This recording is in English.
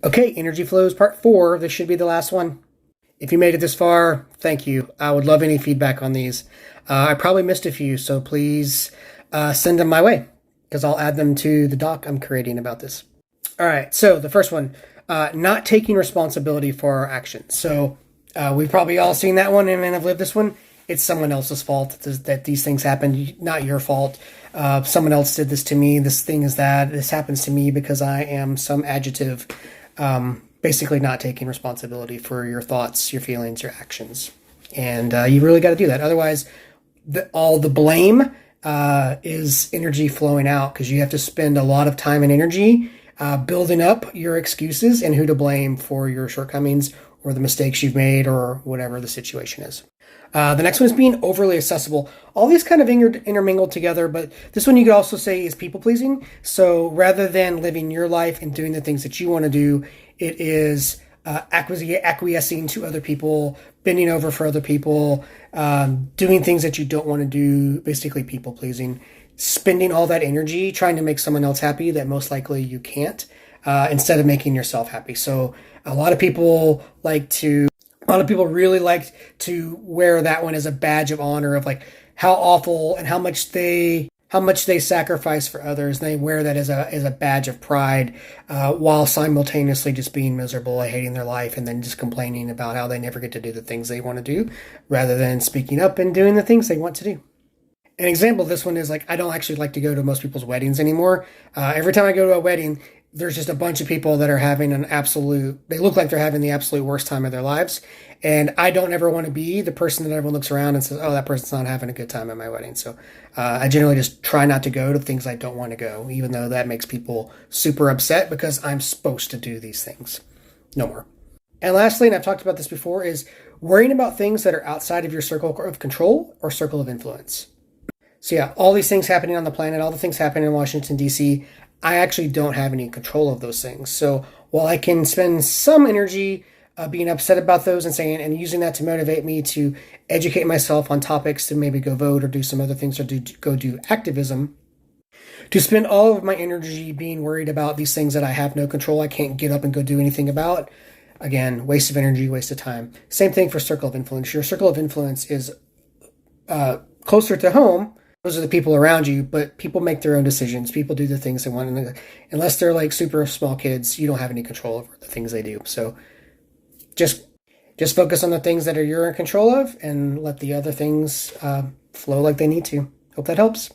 Okay, energy flows part 4. This should be the last one. If you made it this far, thank you. I would love any feedback on these. I probably missed a few, so please send them my way because I'll add them to the doc I'm creating about this. All right, so the first one, not taking responsibility for our actions. So we've probably all seen that one and have lived this one. It's someone else's fault that these things happen, not your fault. Someone else did this to me. This thing is that. This happens to me because I am some adjective. Basically not taking responsibility for your thoughts, your feelings, your actions. And you really got to do that. Otherwise, all the blame is energy flowing out because you have to spend a lot of time and energy building up your excuses and who to blame for your shortcomings or the mistakes you've made or whatever the situation is. The next one is being overly accessible. All these kind of intermingled together, but this one you could also say is people pleasing. So rather than living your life and doing the things that you want to do, it is acquiescing to other people, bending over for other people, doing things that you don't want to do, basically people pleasing, spending all that energy trying to make someone else happy that most likely you can't, instead of making yourself happy. So a lot of people really like to wear that one as a badge of honor of like how awful and how much they sacrifice for others. And they wear that as a badge of pride, while simultaneously just being miserable, hating their life, and then just complaining about how they never get to do the things they want to do, rather than speaking up and doing the things they want to do. An example of this one is like I don't actually like to go to most people's weddings anymore. Every time I go to a wedding, there's just a bunch of people that are having they look like they're having the absolute worst time of their lives. And I don't ever want to be the person that everyone looks around and says, oh, that person's not having a good time at my wedding. So I generally just try not to go to things I don't want to go, even though that makes people super upset because I'm supposed to do these things. No more. And lastly, and I've talked about this before, is worrying about things that are outside of your circle of control or circle of influence. So yeah, all these things happening on the planet, all the things happening in Washington, D.C., I actually don't have any control of those things. So while I can spend some energy being upset about those and using that to motivate me to educate myself on topics to maybe go vote or do some other things or go do activism, to spend all of my energy being worried about these things that I have no control, I can't get up and go do anything about, again, waste of energy, waste of time. Same thing for circle of influence. Your circle of influence is closer to home. Those are the people around you, but people make their own decisions. People do the things they want. And unless they're like super small kids, you don't have any control over the things they do. So just focus on the things that you're in control of and let the other things flow like they need to. Hope that helps.